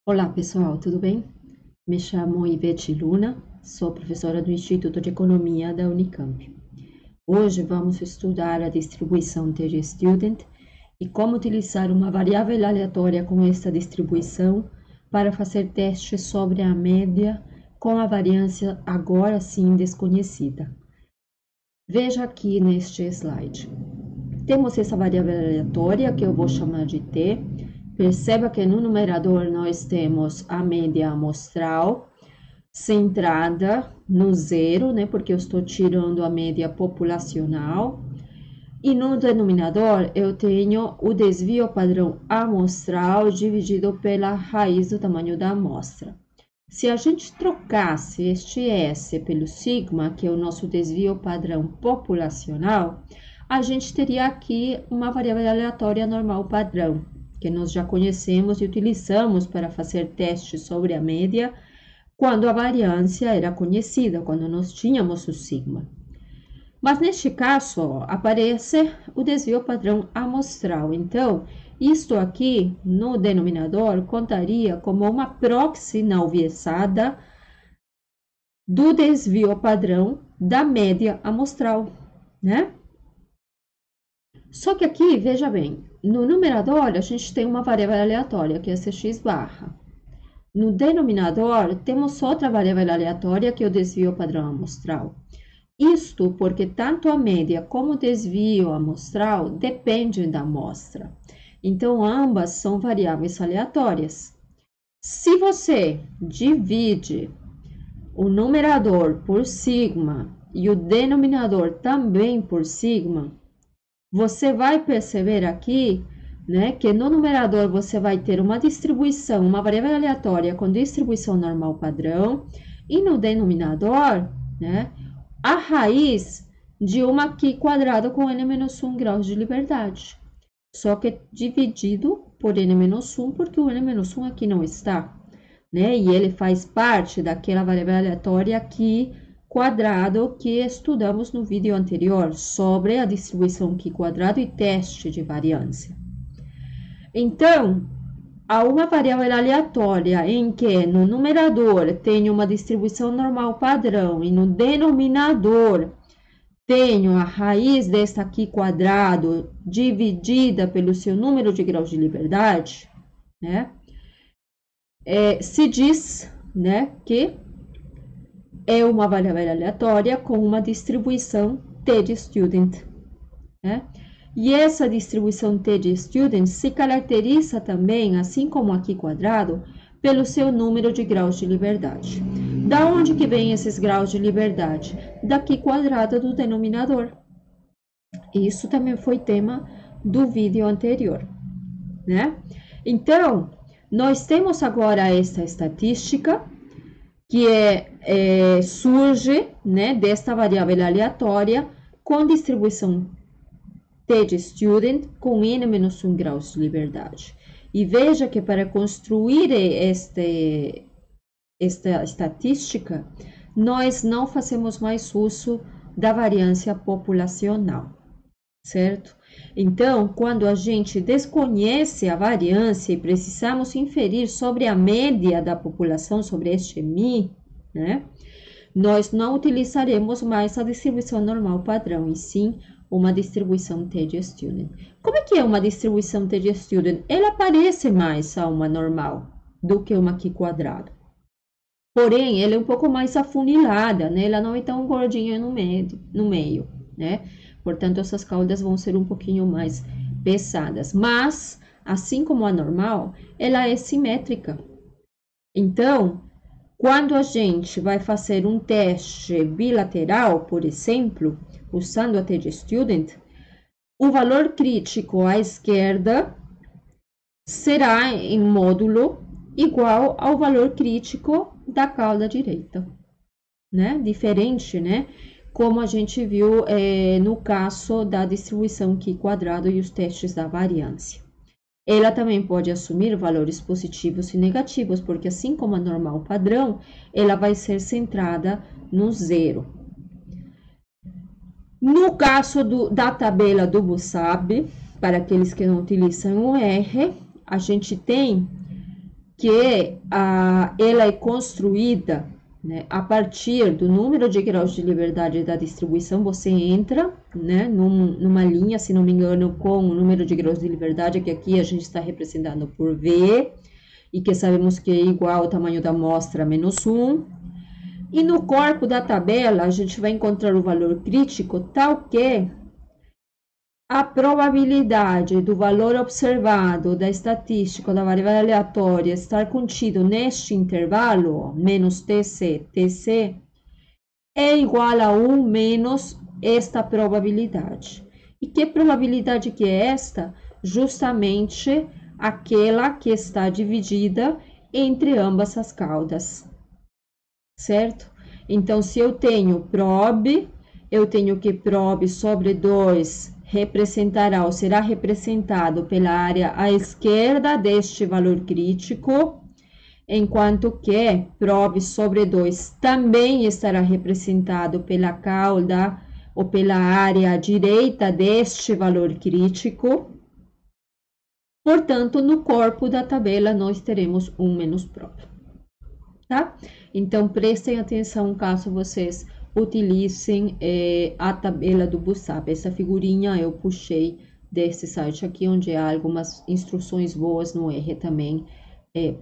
Olá pessoal, tudo bem? Me chamo Ivete Luna, sou professora do Instituto de Economia da Unicamp. Hoje vamos estudar a distribuição TG-Student e como utilizar uma variável aleatória com esta distribuição para fazer testes sobre a média com a variância agora sim desconhecida. Veja aqui neste slide. Temos essa variável aleatória que eu vou chamar de T. Perceba que no numerador nós temos a média amostral centrada no zero, né? Porque eu estou tirando a média populacional. E no denominador eu tenho o desvio padrão amostral dividido pela raiz do tamanho da amostra. Se a gente trocasse este S pelo sigma, que é o nosso desvio padrão populacional, a gente teria aqui uma variável aleatória normal padrão, que nós já conhecemos e utilizamos para fazer testes sobre a média, quando a variância era conhecida, quando nós tínhamos o sigma. Mas neste caso, ó, aparece o desvio padrão amostral. Então, isto aqui no denominador contaria como uma proxy não viesada do desvio padrão da média amostral, né? Só que aqui, veja bem, no numerador a gente tem uma variável aleatória, que é essa x barra. No denominador, temos outra variável aleatória, que é o desvio padrão amostral. Isto porque tanto a média como o desvio amostral dependem da amostra. Então, ambas são variáveis aleatórias. Se você divide o numerador por sigma e o denominador também por sigma, você vai perceber aqui, né, que no numerador você vai ter uma distribuição, uma variável aleatória com distribuição normal padrão, e no denominador, né, a raiz de uma Q quadrada com n-1 graus de liberdade. Só que dividido por n-1, porque o n-1 aqui não está, né? E ele faz parte daquela variável aleatória aqui quadrado que estudamos no vídeo anterior sobre a distribuição Q quadrado e teste de variância. Então, há uma variável aleatória em que no numerador tem uma distribuição normal padrão e no denominador tenho a raiz desta aqui quadrado dividida pelo seu número de graus de liberdade, né? Se diz, né, que é uma variável aleatória com uma distribuição T de student, né? E essa distribuição T de student se caracteriza também, assim como aqui quadrado, pelo seu número de graus de liberdade. Da onde que vem esses graus de liberdade? Daqui quadrado do denominador. Isso também foi tema do vídeo anterior, né? Então, nós temos agora esta estatística que surge, né, desta variável aleatória com distribuição T de student com n-1 graus de liberdade. E veja que para construir esta estatística, nós não fazemos mais uso da variância populacional, certo? Então, quando a gente desconhece a variância e precisamos inferir sobre a média da população, sobre este MI, né? Nós não utilizaremos mais a distribuição normal padrão, e sim uma distribuição T de student. Como é que é uma distribuição T de student? Ela parece mais a uma normal do que uma Q quadrada. Porém, ela é um pouco mais afunilada, né? Ela não é tão gordinha no meio, né? Portanto, essas caudas vão ser um pouquinho mais pesadas. Mas, assim como a normal, ela é simétrica. Então, quando a gente vai fazer um teste bilateral, por exemplo, usando a T de student, o valor crítico à esquerda será em módulo igual ao valor crítico da cauda direita, né? Diferente, né? Como a gente viu no caso da distribuição Q quadrado e os testes da variância. Ela também pode assumir valores positivos e negativos, porque assim como a normal padrão, ela vai ser centrada no zero. No caso da tabela do Bossab, para aqueles que não utilizam o R, a gente tem que ela é construída, né, a partir do número de graus de liberdade da distribuição. Você entra, né, numa linha, se não me engano, com o número de graus de liberdade, que aqui a gente está representando por V, e que sabemos que é igual ao tamanho da amostra menos 1. E no corpo da tabela, a gente vai encontrar o valor crítico, tal que a probabilidade do valor observado da estatística da variável aleatória estar contido neste intervalo, menos TC, TC, é igual a 1 menos esta probabilidade. E que probabilidade que é esta? Justamente aquela que está dividida entre ambas as caudas, certo? Então, se eu tenho prob, eu tenho que prob sobre 2 representará ou será representado pela área à esquerda deste valor crítico, enquanto que prob sobre 2 também estará representado pela cauda ou pela área à direita deste valor crítico. Portanto, no corpo da tabela, nós teremos 1 menos prob, tá? Então, prestem atenção caso vocês utilizem a tabela do Bootstrap. Essa figurinha eu puxei desse site aqui, onde há algumas instruções boas no R também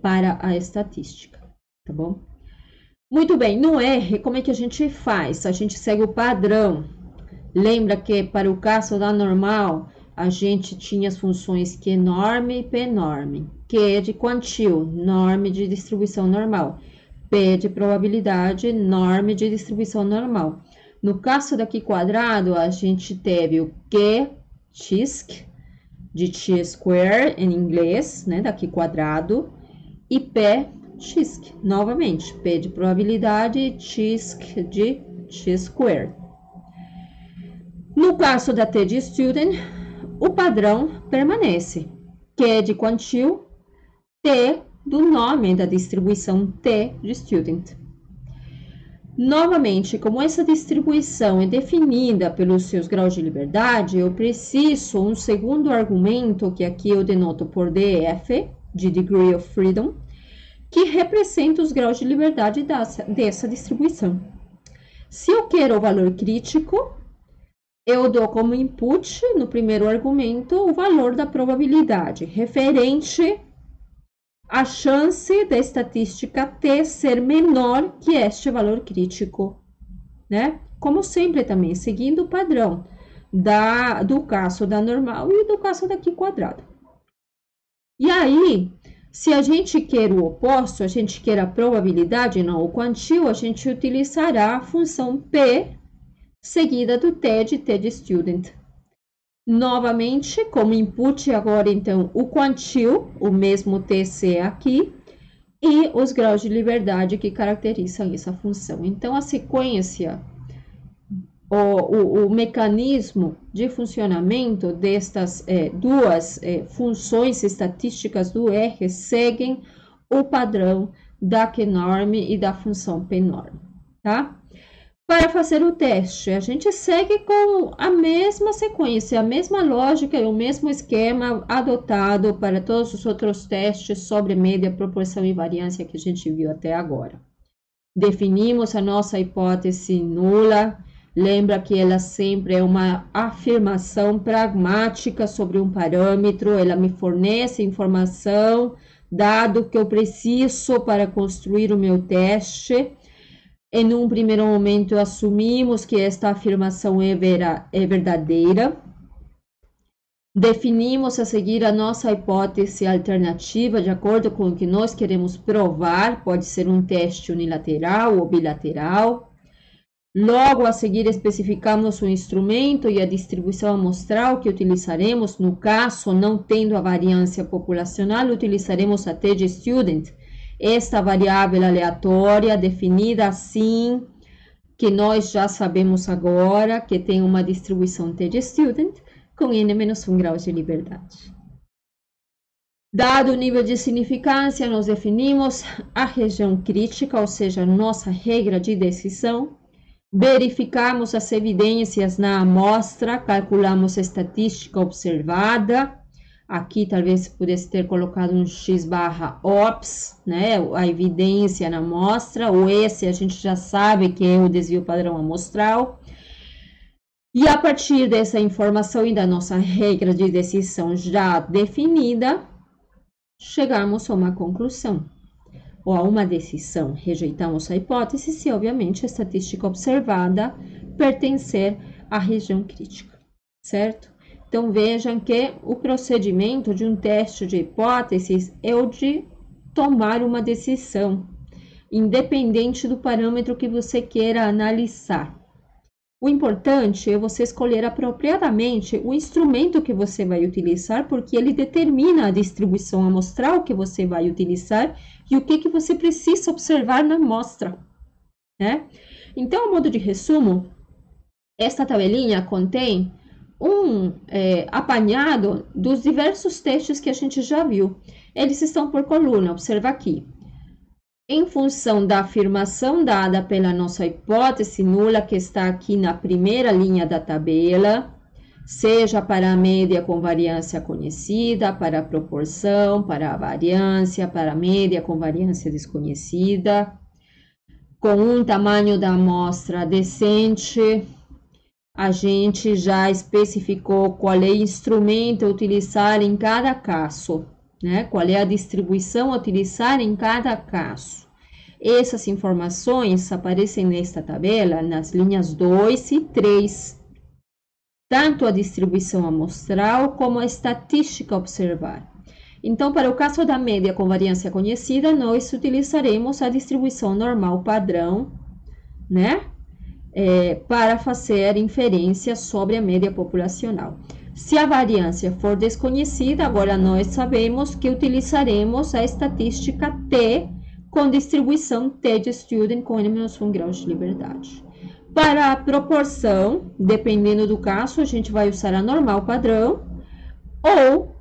para a estatística, tá bom? Muito bem, no R, como é que a gente faz? A gente segue o padrão. Lembra que para o caso da normal, a gente tinha as funções QNorm e PNorm. Q de quantil, norm de distribuição normal. P de probabilidade, norm de distribuição normal. No caso daqui quadrado, a gente teve o Q, XISC, de Chi-square em inglês, né, daqui quadrado, e P, XISC, novamente, P de probabilidade, XISC de Chi-square. No caso da T de student, o padrão permanece. Q de quantil, T do nome da distribuição T de student. Novamente, como essa distribuição é definida pelos seus graus de liberdade, eu preciso um segundo argumento, que aqui eu denoto por DF, de Degree of Freedom, que representa os graus de liberdade dessa distribuição. Se eu quero o valor crítico, eu dou como input, no primeiro argumento, o valor da probabilidade, referente à chance da estatística T ser menor que este valor crítico, né? Como sempre também, seguindo o padrão do caso da normal e do caso daqui quadrado. E aí, se a gente quer o oposto, a gente quer a probabilidade, não o quantil, a gente utilizará a função P seguida do T de student. Novamente, como input agora, então, o quantil, o mesmo TC aqui, e os graus de liberdade que caracterizam essa função. Então, a sequência, o mecanismo de funcionamento destas duas funções estatísticas do R seguem o padrão da QNorm e da função PNorm, tá? Para fazer o teste, a gente segue com a mesma sequência, a mesma lógica e o mesmo esquema adotado para todos os outros testes sobre média, proporção e variância que a gente viu até agora. Definimos a nossa hipótese nula. Lembra que ela sempre é uma afirmação pragmática sobre um parâmetro, ela me fornece informação, dado que eu preciso para construir o meu teste. Em um primeiro momento, assumimos que esta afirmação é verdadeira. Definimos a seguir a nossa hipótese alternativa de acordo com o que nós queremos provar, pode ser um teste unilateral ou bilateral. Logo, a seguir, especificamos o instrumento e a distribuição amostral que utilizaremos. No caso, não tendo a variância populacional, utilizaremos a T de student, esta variável aleatória definida assim, que nós já sabemos agora, que tem uma distribuição T de student com n-1 graus de liberdade. Dado o nível de significância, nós definimos a região crítica, ou seja, nossa regra de decisão. Verificamos as evidências na amostra, calculamos a estatística observada, Aqui talvez pudesse ter colocado um X barra OPS, né? A evidência na amostra. O S a gente já sabe que é o desvio padrão amostral. E a partir dessa informação e da nossa regra de decisão já definida, chegamos a uma conclusão ou a uma decisão. Rejeitamos a hipótese se, obviamente, a estatística observada pertencer à região crítica, certo? Então, vejam que o procedimento de um teste de hipóteses é o de tomar uma decisão, independente do parâmetro que você queira analisar. O importante é você escolher apropriadamente o instrumento que você vai utilizar, porque ele determina a distribuição amostral que você vai utilizar e o que você precisa observar na amostra, né? Então, a modo de resumo, esta tabelinha contém um apanhado dos diversos testes que a gente já viu. Eles estão por coluna, observa aqui. Em função da afirmação dada pela nossa hipótese nula, que está aqui na primeira linha da tabela, seja para a média com variância conhecida, para a proporção, para a variância, para a média com variância desconhecida, com um tamanho da amostra decente, a gente já especificou qual é o instrumento a utilizar em cada caso, né? Qual é a distribuição a utilizar em cada caso. Essas informações aparecem nesta tabela nas linhas 2 e 3. Tanto a distribuição amostral como a estatística a observar. Então, para o caso da média com variância conhecida, nós utilizaremos a distribuição normal padrão, né? Para fazer inferência sobre a média populacional. Se a variância for desconhecida, agora nós sabemos que utilizaremos a estatística T com distribuição T de student com N-1 graus de liberdade. Para a proporção, dependendo do caso, a gente vai usar a normal padrão ou,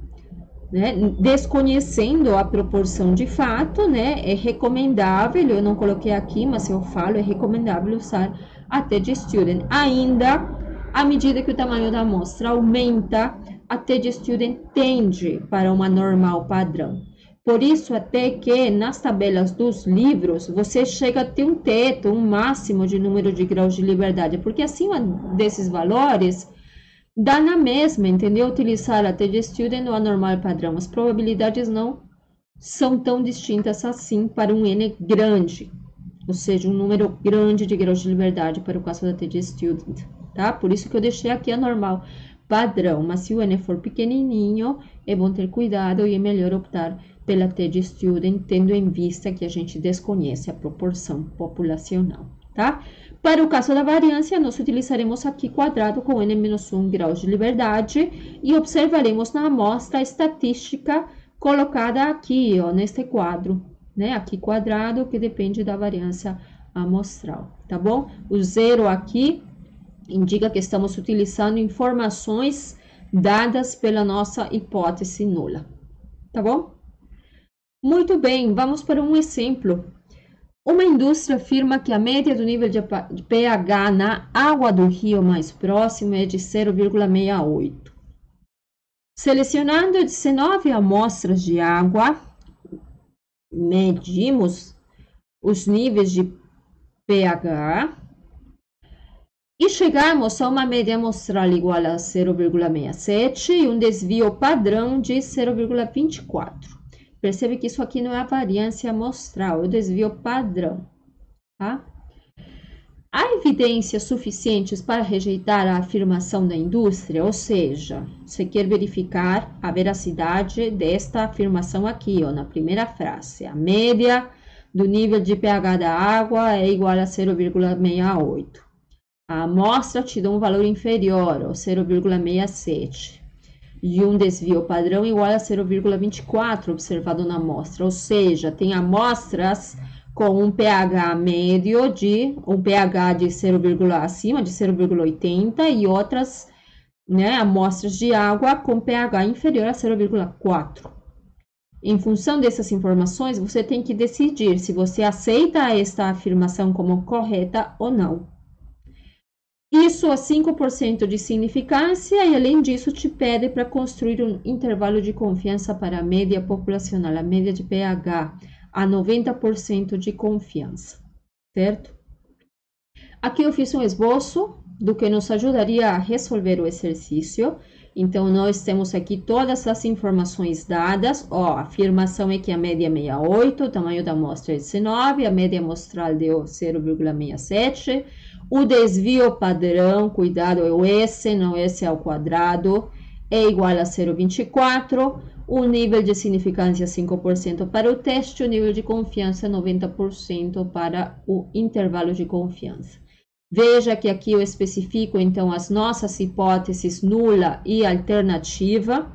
né, desconhecendo a proporção de fato, né, é recomendável, eu não coloquei aqui, mas eu falo, é recomendável usar a T de student. Ainda, à medida que o tamanho da amostra aumenta, a T de student tende para uma normal padrão. Por isso, até que nas tabelas dos livros, você chega a ter um teto, um máximo de número de graus de liberdade, porque acima desses valores, dá na mesma, entendeu? Utilizar a T de student ou a normal padrão. As probabilidades não são tão distintas assim para um N grande, ou seja, um número grande de graus de liberdade para o caso da T de student, tá? Por isso que eu deixei aqui a normal padrão, mas se o N for pequenininho, é bom ter cuidado e é melhor optar pela T de student, tendo em vista que a gente desconhece a proporção populacional, tá? Para o caso da variância, nós utilizaremos aqui quadrado com N-1 graus de liberdade e observaremos na amostra a estatística colocada aqui, ó, neste quadro, né? Aqui quadrado, que depende da variância amostral, tá bom? O zero aqui indica que estamos utilizando informações dadas pela nossa hipótese nula, tá bom? Muito bem, vamos para um exemplo. Uma indústria afirma que a média do nível de pH na água do rio mais próximo é de 0,68. Selecionando 19 amostras de água, medimos os níveis de pH e chegamos a uma média amostral igual a 0,67 e um desvio padrão de 0,24. Percebe que isso aqui não é a variância amostral, é o desvio padrão, tá? Há evidências suficientes para rejeitar a afirmação da indústria? Ou seja, você quer verificar a veracidade desta afirmação aqui, ó, na primeira frase. A média do nível de pH da água é igual a 0,68. A amostra te dá um valor inferior, ó, 0,67. E um desvio padrão igual a 0,24 observado na amostra, ou seja, tem amostras com um pH médio de um pH de 0, acima de 0,80 e outras, né, amostras de água com pH inferior a 0,4. Em função dessas informações, você tem que decidir se você aceita esta afirmação como correta ou não. E isso, a 5% de significância, e além disso te pede para construir um intervalo de confiança para a média populacional, a média de pH, a 90% de confiança, certo? Aqui eu fiz um esboço do que nos ajudaria a resolver o exercício. Então, nós temos aqui todas as informações dadas. Ó, a afirmação é que a média é 68, o tamanho da amostra é 19, a média amostral deu 0,67. O desvio padrão, cuidado, é o S, não S ao quadrado, é igual a 0,24. O nível de significância 5% para o teste, o nível de confiança 90% para o intervalo de confiança. Veja que aqui eu especifico, então, as nossas hipóteses nula e alternativa.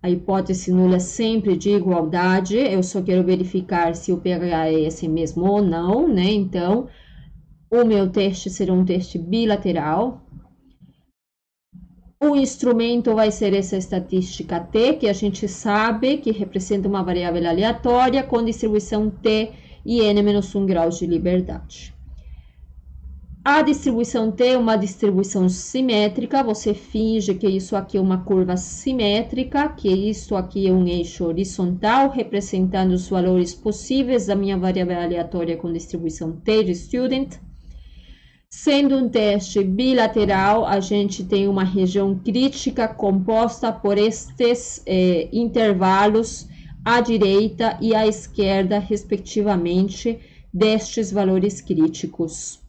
A hipótese nula é sempre de igualdade, eu só quero verificar se o pH é esse mesmo ou não, né? Então, o meu teste será um teste bilateral. O instrumento vai ser essa estatística T, que a gente sabe que representa uma variável aleatória com distribuição T e N-1 graus de liberdade. A distribuição T é uma distribuição simétrica, você finge que isso aqui é uma curva simétrica, que isso aqui é um eixo horizontal, representando os valores possíveis da minha variável aleatória com distribuição T de student. Sendo um teste bilateral, a gente tem uma região crítica composta por estes intervalos à direita e à esquerda, respectivamente, destes valores críticos.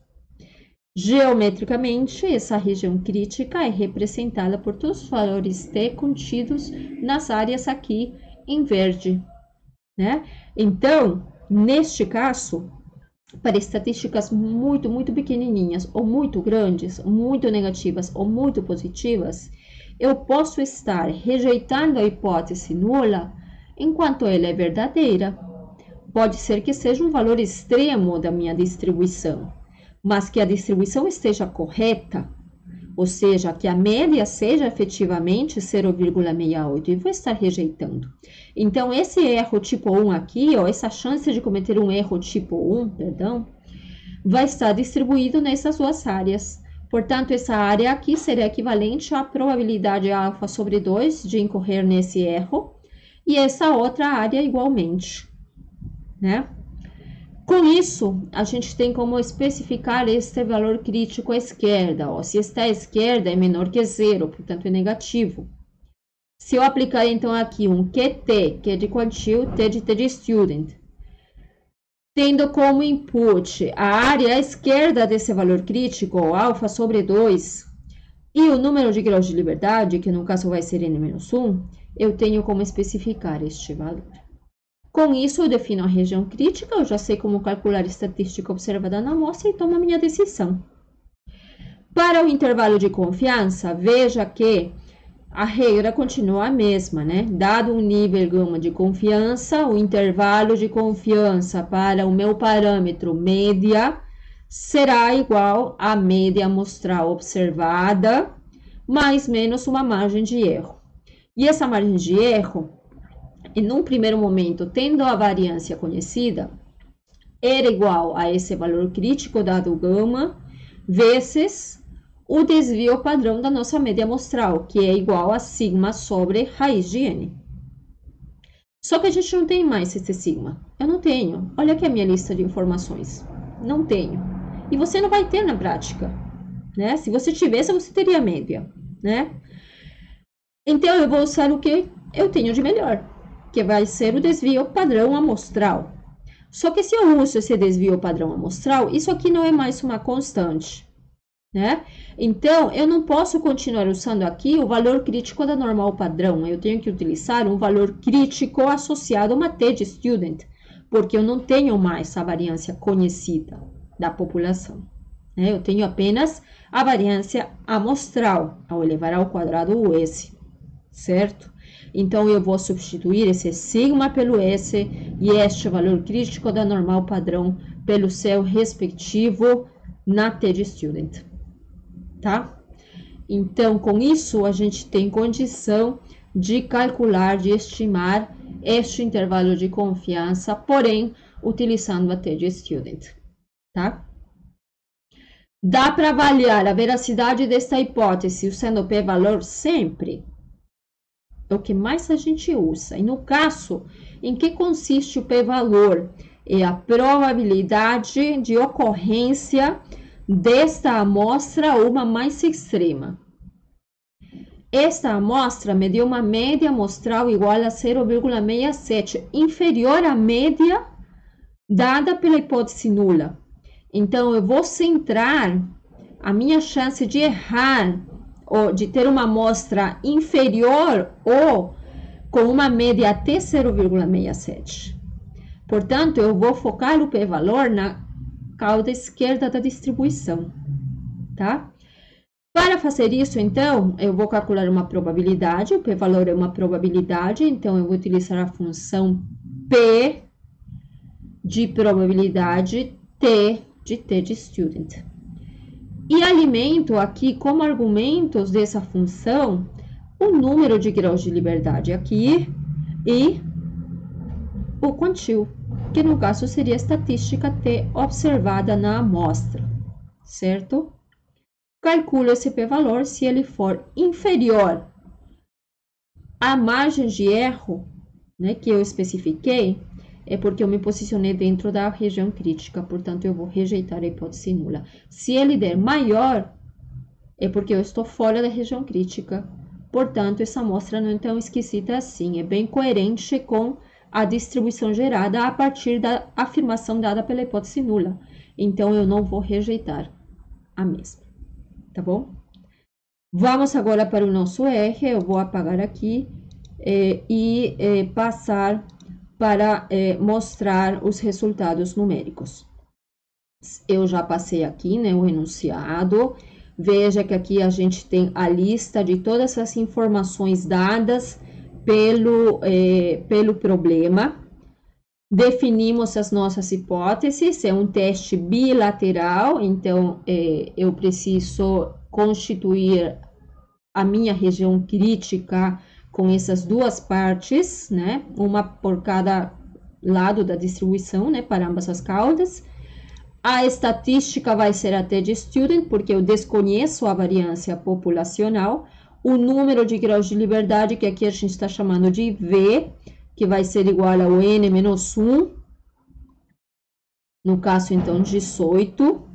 Geometricamente, essa região crítica é representada por todos os valores T contidos nas áreas aqui em verde, né? Então, neste caso, para estatísticas muito pequenininhas ou muito grandes, muito negativas ou muito positivas, eu posso estar rejeitando a hipótese nula enquanto ela é verdadeira. Pode ser que seja um valor extremo da minha distribuição, mas que a distribuição esteja correta, ou seja, que a média seja efetivamente 0,68, e vou estar rejeitando. Então, esse erro tipo 1 aqui, ó, essa chance de cometer um erro tipo 1, perdão, vai estar distribuído nessas duas áreas. Portanto, essa área aqui será equivalente à probabilidade alfa sobre 2 de incorrer nesse erro, e essa outra área igualmente, né? Com isso, a gente tem como especificar este valor crítico à esquerda. Ó. Se está à esquerda, é menor que zero, portanto é negativo. Se eu aplicar, então, aqui um QT, que é de quantile, T de student, tendo como input a área à esquerda desse valor crítico, alfa sobre 2, e o número de graus de liberdade, que no caso vai ser N-1, eu tenho como especificar este valor. Com isso, eu defino a região crítica, eu já sei como calcular a estatística observada na amostra e tomo a minha decisão. Para o intervalo de confiança, veja que a regra continua a mesma, né? Dado um nível gama de confiança, o intervalo de confiança para o meu parâmetro média será igual à média amostral observada, mais menos uma margem de erro. E essa margem de erro, e num primeiro momento, tendo a variância conhecida, era igual a esse valor crítico dado gama, vezes o desvio padrão da nossa média amostral, que é igual a sigma sobre raiz de n. Só que a gente não tem mais esse sigma. Eu não tenho. Olha aqui a minha lista de informações. Não tenho. E você não vai ter na prática, né? Se você tivesse, você teria a média, né? Então, eu vou usar o que eu tenho de melhor, que vai ser o desvio padrão amostral. Só que se eu uso esse desvio padrão amostral, isso aqui não é mais uma constante, né? Então, eu não posso continuar usando aqui o valor crítico da normal padrão. Eu tenho que utilizar um valor crítico associado a uma T de student, porque eu não tenho mais a variância conhecida da população, né? Eu tenho apenas a variância amostral, ao elevar ao quadrado o S, certo? Então, eu vou substituir esse sigma pelo S e este valor crítico da normal padrão pelo seu respectivo na T de student, tá? Então, com isso, a gente tem condição de calcular, de estimar este intervalo de confiança, porém, utilizando a T de student, tá? Dá para avaliar a veracidade desta hipótese usando o p-valor sempre? É o que mais a gente usa. E no caso, em que consiste o p-valor? É a probabilidade de ocorrência desta amostra, uma mais extrema. Esta amostra mediu uma média amostral igual a 0,67, inferior à média dada pela hipótese nula. Então, eu vou centrar a minha chance de errar, ou de ter uma amostra inferior ou com uma média até 0,67. Portanto, eu vou focar o p-valor na cauda esquerda da distribuição, tá? Para fazer isso, então, eu vou calcular uma probabilidade, o p-valor é uma probabilidade, então eu vou utilizar a função p de probabilidade, t de student. E alimento aqui como argumentos dessa função o número de graus de liberdade aqui e o quantil, que no caso seria a estatística t observada na amostra, certo? Calculo esse p-valor se ele for inferior à margem de erro, né, que eu especifiquei, é porque eu me posicionei dentro da região crítica, portanto, eu vou rejeitar a hipótese nula. Se ele der maior, é porque eu estou fora da região crítica, portanto, essa amostra não é tão esquisita assim, é bem coerente com a distribuição gerada a partir da afirmação dada pela hipótese nula. Então, eu não vou rejeitar a mesma. Tá bom? Vamos agora para o nosso R, eu vou apagar aqui e passar para mostrar os resultados numéricos. Eu já passei aqui, né, o enunciado. Veja que aqui a gente tem a lista de todas as informações dadas pelo problema. Definimos as nossas hipóteses, é um teste bilateral, então eu preciso constituir a minha região crítica com essas duas partes, né? Uma por cada lado da distribuição, né? Para ambas as caudas. A estatística vai ser a t de student, porque eu desconheço a variância populacional. O número de graus de liberdade, que aqui a gente está chamando de V, que vai ser igual ao n menos 1, no caso, então, 18.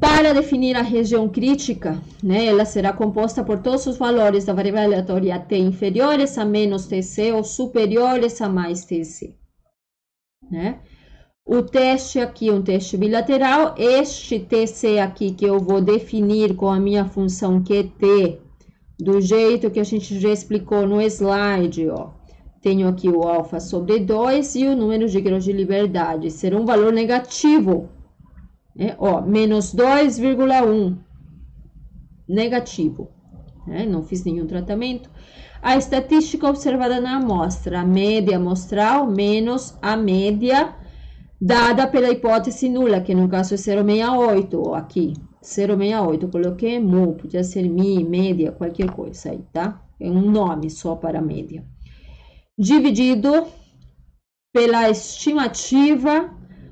Para definir a região crítica, né, ela será composta por todos os valores da variável aleatória t inferiores a menos tc ou superiores a mais tc. Né? O teste aqui é um teste bilateral, este tc aqui que eu vou definir com a minha função QT, do jeito que a gente já explicou no slide, ó. Tenho aqui o alfa sobre 2 e o número de graus de liberdade. Será um valor negativo. Né? Ó, menos 2,1. Negativo. Né? Não fiz nenhum tratamento. A estatística observada na amostra. A média amostral menos a média dada pela hipótese nula, que no caso é 0,68. Ó, aqui, 0,68. Coloquei mu, podia ser mi, média, qualquer coisa aí, tá? É um nome só para a média. Dividido pela estimativa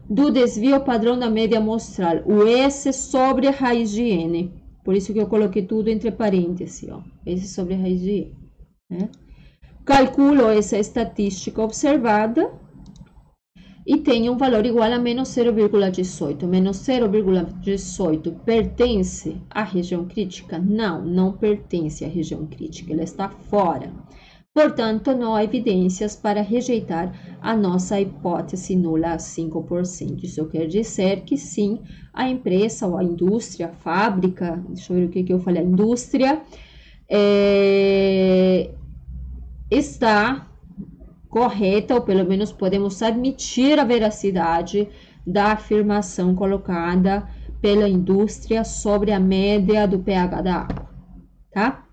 do desvio padrão da média amostral, o S sobre a raiz de N. Por isso que eu coloquei tudo entre parênteses, ó. S sobre a raiz de N. Né? Calculo essa estatística observada e tenho um valor igual a menos 0,18. Menos 0,18 pertence à região crítica? Não, não pertence à região crítica, ela está fora. Portanto, não há evidências para rejeitar a nossa hipótese nula a 5%. Isso quer dizer que sim, a empresa ou a indústria, a fábrica, deixa eu ver o que eu falei, a indústria está correta, ou pelo menos podemos admitir a veracidade da afirmação colocada pela indústria sobre a média do pH da água, tá?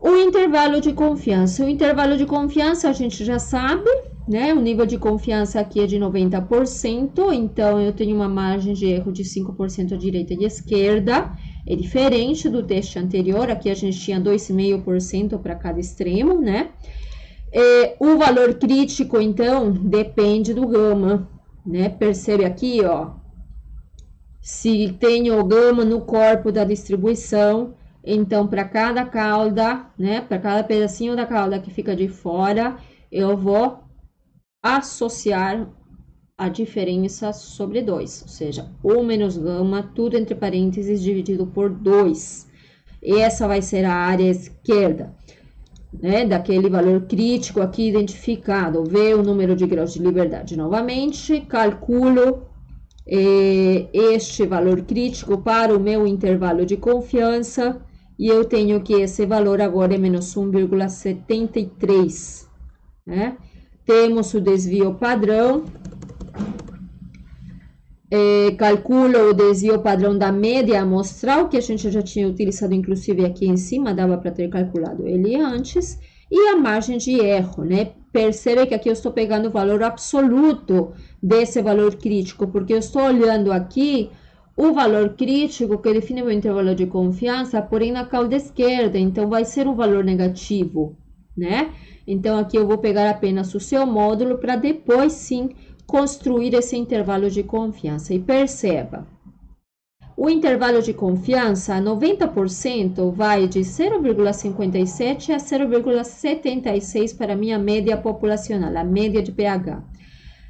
O intervalo de confiança. O intervalo de confiança a gente já sabe, né? O nível de confiança aqui é de 90%, então eu tenho uma margem de erro de 5% à direita e à esquerda. É diferente do teste anterior, aqui a gente tinha 2,5% para cada extremo, né? O valor crítico, então, depende do gama, né? Percebe aqui, ó, Se tenho gama no corpo da distribuição, então para cada cauda, né, para cada pedacinho da cauda que fica de fora, eu vou associar a diferença sobre 2, ou seja, 1 menos gama, tudo entre parênteses, dividido por 2. Essa vai ser a área esquerda, né, daquele valor crítico aqui identificado. Vê o número de graus de liberdade novamente, calculo este valor crítico para o meu intervalo de confiança, e eu tenho que esse valor agora é menos 1,73, né? Temos o desvio padrão, calculo o desvio padrão da média amostral, que a gente já tinha utilizado, inclusive aqui em cima, dava para ter calculado ele antes, e a margem de erro, né? Percebe que aqui eu estou pegando o valor absoluto desse valor crítico, porque eu estou olhando aqui o valor crítico que define o meu intervalo de confiança, porém na cauda esquerda, então vai ser um valor negativo, né? Então aqui eu vou pegar apenas o seu módulo para depois sim construir esse intervalo de confiança. E perceba, o intervalo de confiança, 90% vai de 0,57 a 0,76 para a minha média populacional, a média de pH.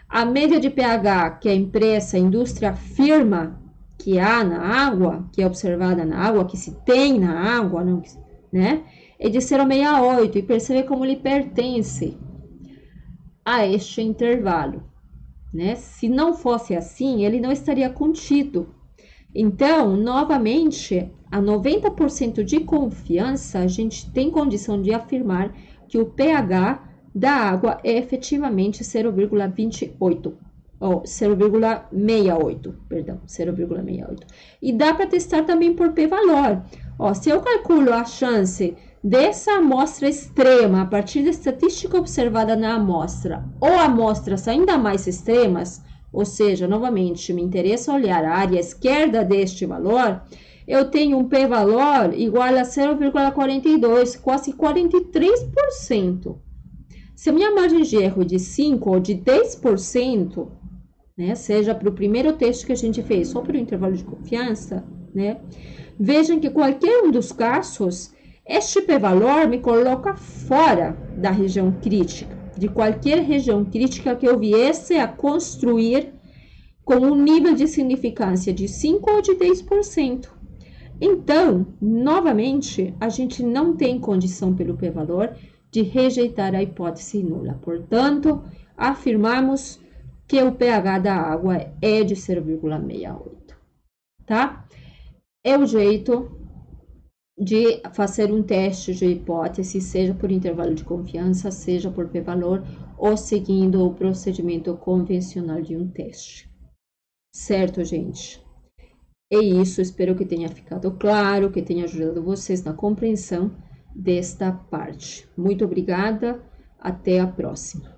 A média de pH que a empresa, a indústria afirma que há na água, que é observada na água, que se tem na água, não, né? É de 0,68, e percebe como ele pertence a este intervalo, né? Se não fosse assim, ele não estaria contido. Então, novamente, a 90% de confiança, a gente tem condição de afirmar que o pH da água é efetivamente 0,28, ou 0,68, perdão, 0,68. E dá para testar também por p-valor. Se eu calculo a chance dessa amostra extrema, a partir da estatística observada na amostra, ou amostras ainda mais extremas, ou seja, novamente, me interessa olhar a área esquerda deste valor, eu tenho um p-valor igual a 0,42, quase 43%. Se a minha margem de erro é de 5 ou de 10%, né, seja para o primeiro teste que a gente fez ou para o intervalo de confiança, né, vejam que qualquer um dos casos, este p-valor me coloca fora da região crítica, de qualquer região crítica que eu viesse a construir com um nível de significância de 5 ou de 10%. Então, novamente, a gente não tem condição pelo p-valor de rejeitar a hipótese nula. Portanto, afirmamos que o pH da água é de 0,68, tá? É o jeito de fazer um teste de hipótese, seja por intervalo de confiança, seja por p-valor, ou seguindo o procedimento convencional de um teste. Certo, gente? É isso, espero que tenha ficado claro, que tenha ajudado vocês na compreensão desta parte. Muito obrigada, até a próxima.